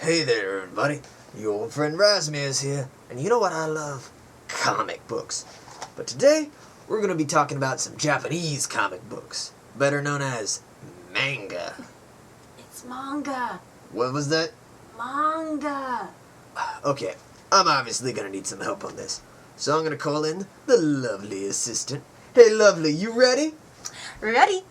Hey there, everybody. Your old friend RAZMERE'S here, and you know what I love? Comic books. But today, we're going to be talking about some Japanese comic books, better known as manga. It's manga. What was that? Manga. Okay, I'm obviously going to need some help on this, so I'm going to call in the lovely assistant. Hey, lovely, you ready? Ready?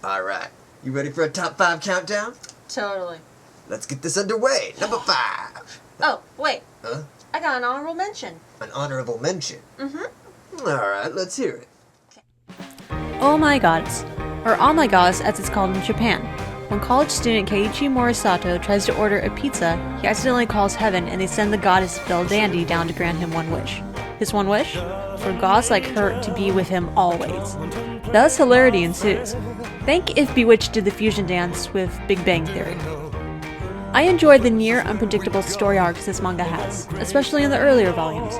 Alright, you ready for a top 5 countdown? Totally. Let's get this underway. Number 5. Oh, wait. Huh? I got an honorable mention. An honorable mention? Mm-hmm. Alright, let's hear it. Oh My Goddess, or Oh My Goddess as it's called in Japan. When college student Keiichi Morisato tries to order a pizza, he accidentally calls heaven and they send the goddess Belle Dandy down to grant him one wish. His one wish? For gods like her to be with him always. Thus hilarity ensues. Think if Bewitched did the fusion dance with Big Bang Theory. I enjoyed the near unpredictable story arcs this manga has, especially in the earlier volumes.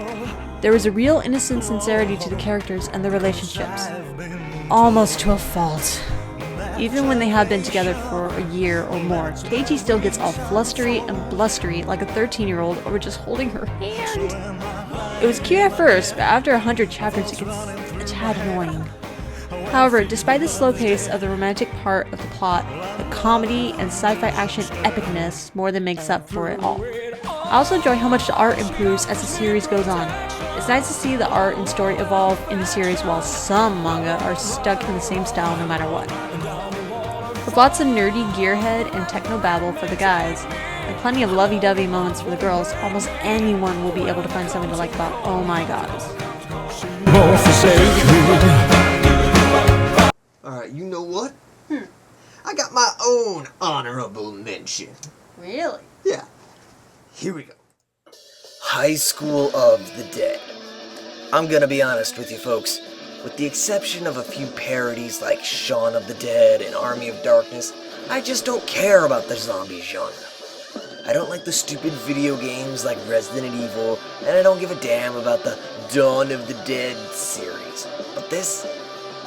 There was a real innocent sincerity to the characters and the relationships. Almost to a fault. Even when they have been together for a year or more, Keiichi still gets all flustery and blustery like a 13-year-old over just holding her hand. It was cute at first, but after 100 chapters it gets a tad annoying. However, despite the slow pace of the romantic part of the plot, the comedy and sci-fi action epicness more than makes up for it all. I also enjoy how much the art improves as the series goes on. It's nice to see the art and story evolve in the series while some manga are stuck in the same style no matter what. With lots of nerdy gearhead and technobabble for the guys, and plenty of lovey-dovey moments for the girls, almost anyone will be able to find something to like about Oh My Goddess. Alright, you know what? I got my own honorable mention. Really? Yeah. Here we go. High School of the Dead. I'm gonna be honest with you folks. With the exception of a few parodies like Shaun of the Dead and Army of Darkness, I just don't care about the zombie genre. I don't like the stupid video games like Resident Evil, and I don't give a damn about the Dawn of the Dead series. But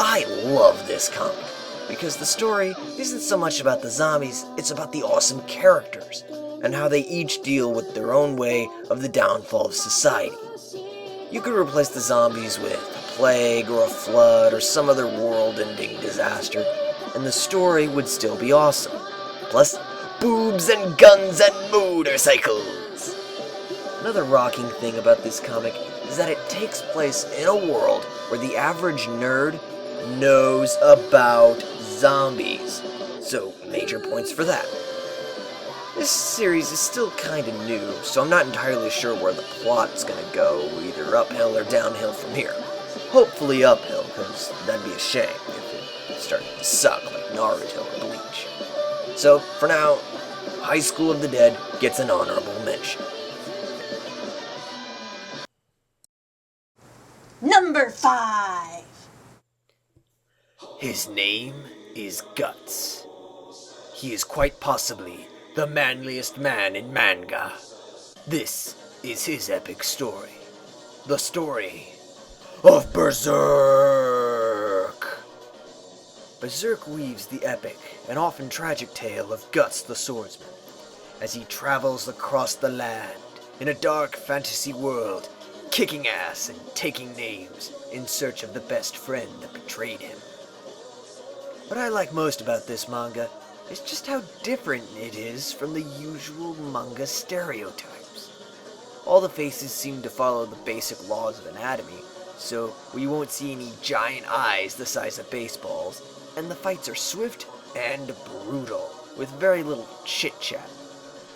I love this comic, because the story isn't so much about the zombies, it's about the awesome characters, and how they each deal with their own way of the downfall of society. You could replace the zombies with a plague or a flood or some other world-ending disaster, and the story would still be awesome. Plus, boobs and guns and motorcycles! Another rocking thing about this comic is that it takes place in a world where the average nerd knows about zombies, so major points for that. This series is still kinda new, so I'm not entirely sure where the plot's gonna go, either uphill or downhill from here. Hopefully uphill, because that'd be a shame if it started to suck like Naruto or Bleach. So, for now, High School of the Dead gets an honorable mention. Number 5. His name is Guts. He is quite possibly the manliest man in manga. This is his epic story. The story of Berserk. Berserk weaves the epic and often tragic tale of Guts the swordsman as he travels across the land in a dark fantasy world, kicking ass and taking names in search of the best friend that betrayed him. What I like most about this manga is just how different it is from the usual manga stereotypes. All the faces seem to follow the basic laws of anatomy, so we won't see any giant eyes the size of baseballs, and the fights are swift and brutal, with very little chit-chat.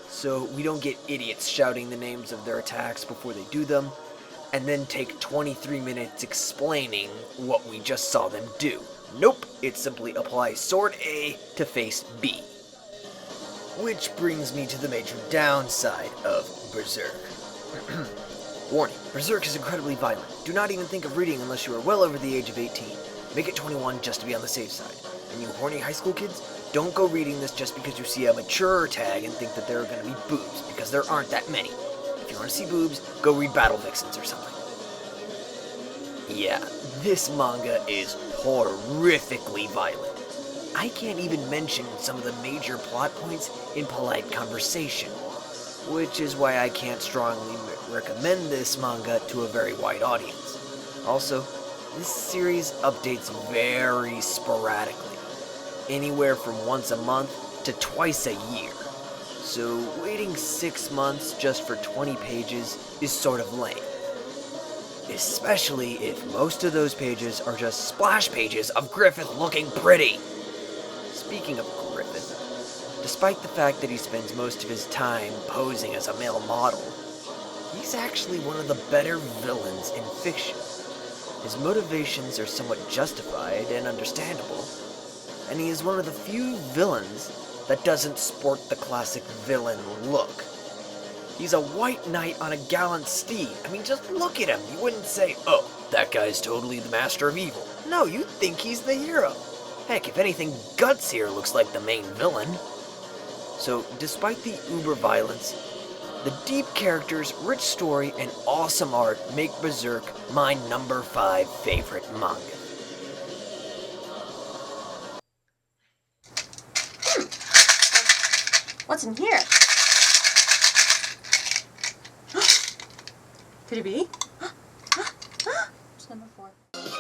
So we don't get idiots shouting the names of their attacks before they do them, and then take 23 minutes explaining what we just saw them do. Nope, it simply applies sword A to face B. Which brings me to the major downside of Berserk. Warning, Berserk is incredibly violent. Do not even think of reading unless you are well over the age of 18. Make it 21 just to be on the safe side. And you horny high school kids, don't go reading this just because you see a mature tag and think that there are going to be boobs, because there aren't that many. If you want to see boobs, go read Battle Vixens or something. Yeah, this manga is horrifically violent. I can't even mention some of the major plot points in polite conversation. which is why I can't strongly recommend this manga to a very wide audience. Also, this series updates very sporadically, anywhere from once a month to twice a year. So waiting 6 months just for 20 pages is sort of lame. Especially if most of those pages are just splash pages of Griffith looking pretty. Speaking of Griffith, despite the fact that he spends most of his time posing as a male model, he's actually one of the better villains in fiction. His motivations are somewhat justified and understandable, and he is one of the few villains that doesn't sport the classic villain look. He's a white knight on a gallant steed. I mean, just look at him. You wouldn't say, oh, that guy's totally the master of evil. No, you'd think he's the hero. Heck, if anything, Guts here looks like the main villain. So, despite the uber violence, the deep characters, rich story, and awesome art make Berserk my number 5 favorite manga. What's in here? Could it be? It's number 4.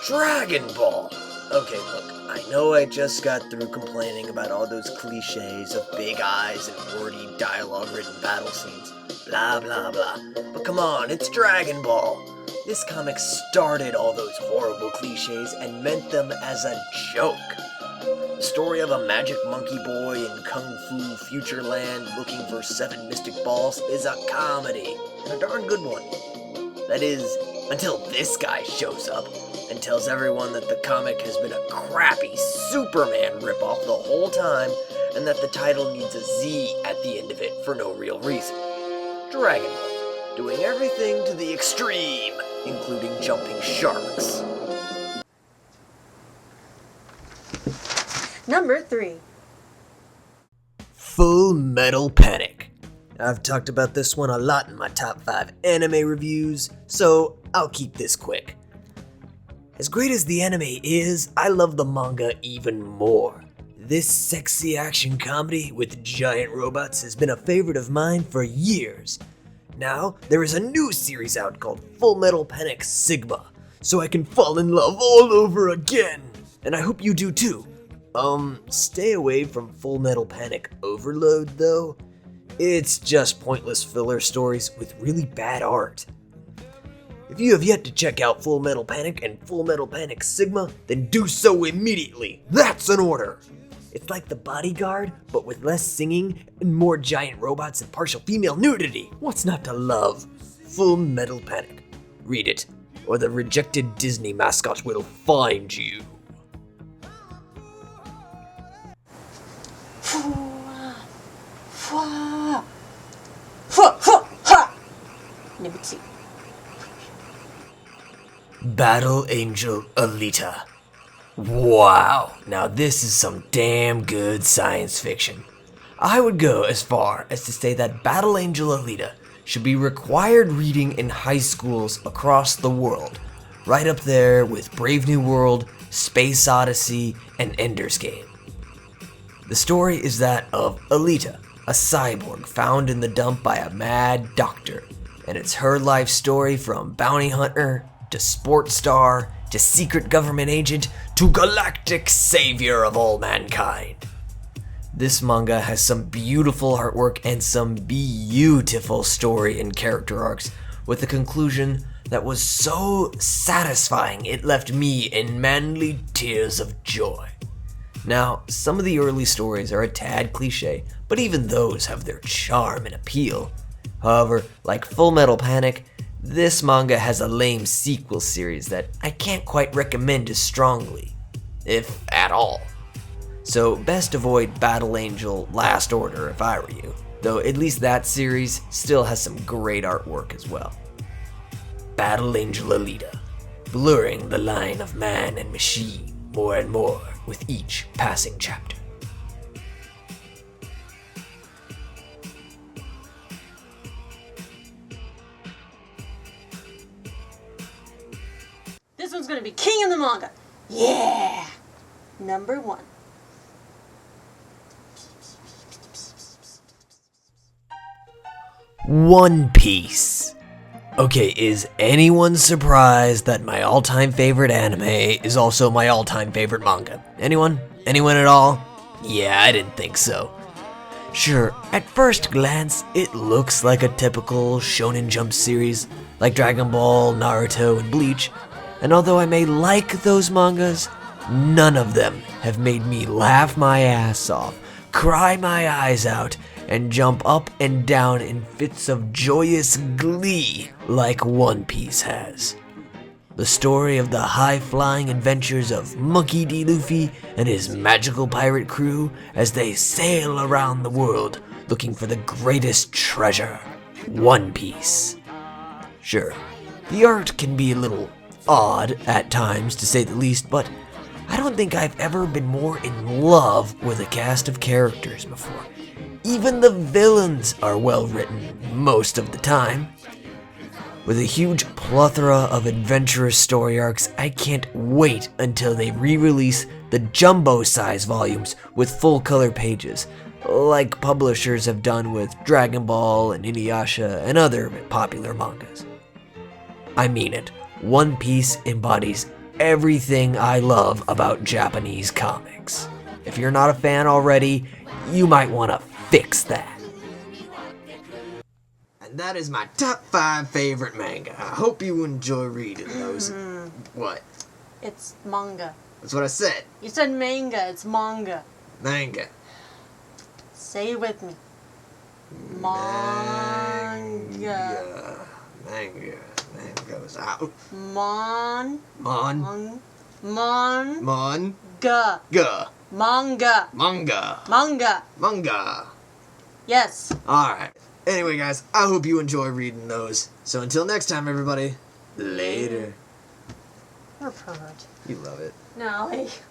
Dragon Ball! Okay, look, I know I just got through complaining about all those cliches of big eyes and wordy dialogue-ridden battle scenes. Blah, blah, blah. But come on, it's Dragon Ball! This comic started all those horrible cliches and meant them as a joke. The story of a magic monkey boy in Kung Fu Future Land looking for 7 mystic balls is a comedy, and a darn good one. That is, until this guy shows up and tells everyone that the comic has been a crappy Superman ripoff the whole time, and that the title needs a Z at the end of it for no real reason. Dragon Ball, doing everything to the extreme, including jumping sharks. Number 3. Full Metal Panic. I've talked about this one a lot in my top 5 anime reviews, so I'll keep this quick. As great as the anime is, I love the manga even more. This sexy action comedy with giant robots has been a favorite of mine for years. Now, there is a new series out called Full Metal Panic Sigma, so I can fall in love all over again, and I hope you do too. Stay away from Full Metal Panic Overload though. It's just pointless filler stories with really bad art. If you have yet to check out Full Metal Panic and Full Metal Panic Sigma, then do so immediately. That's an order! It's like The Bodyguard, but with less singing and more giant robots and partial female nudity. What's not to love? Full Metal Panic. Read it, or the rejected Disney mascot will find you. Number 2. Battle Angel Alita. Wow, now this is some damn good science fiction. I would go as far as to say that Battle Angel Alita should be required reading in high schools across the world, right up there with Brave New World, Space Odyssey, and Ender's Game. The story is that of Alita, a cyborg found in the dump by a mad doctor, and it's her life story from bounty hunter to sports star to secret government agent to galactic savior of all mankind. This manga has some beautiful artwork and some beautiful story and character arcs, with a conclusion that was so satisfying it left me in manly tears of joy. Now, some of the early stories are a tad cliche, but even those have their charm and appeal. However, like Full Metal Panic, this manga has a lame sequel series that I can't quite recommend as strongly, if at all. So best avoid Battle Angel Last Order if I were you, though at least that series still has some great artwork as well. Battle Angel Alita, blurring the line of man and machine more and more with each passing chapter. This one's gonna be king of the manga. Yeah! Number 1. One Piece. Okay, is anyone surprised that my all-time favorite anime is also my all-time favorite manga? Anyone? Anyone at all? Yeah, I didn't think so. Sure, at first glance, it looks like a typical Shonen Jump series, like Dragon Ball, Naruto, and Bleach, and although I may like those mangas, none of them have made me laugh my ass off, cry my eyes out, and jump up and down in fits of joyous glee like One Piece has. The story of the high-flying adventures of Monkey D. Luffy and his magical pirate crew as they sail around the world looking for the greatest treasure, One Piece. Sure, the art can be a little odd at times, to say the least, but I don't think I've ever been more in love with a cast of characters before. Even the villains are well written most of the time. With a huge plethora of adventurous story arcs, I can't wait until they re-release the jumbo-size volumes with full-color pages, like publishers have done with Dragon Ball and Inuyasha and other popular mangas. I mean it, One Piece embodies everything I love about Japanese comics. If you're not a fan already, you might want to fix that. And that is my top 5 favorite manga. I hope you enjoy reading those. What? It's manga. That's what I said. You said manga. It's manga. Manga. Say it with me. Manga. Manga. Mango's out. Mon. Mon. Ga. Ga. Manga. Manga. Manga. Manga. Yes. Alright. Anyway, guys, I hope you enjoy reading those. So until next time, everybody, later. You're a pervert. You love it. No, like...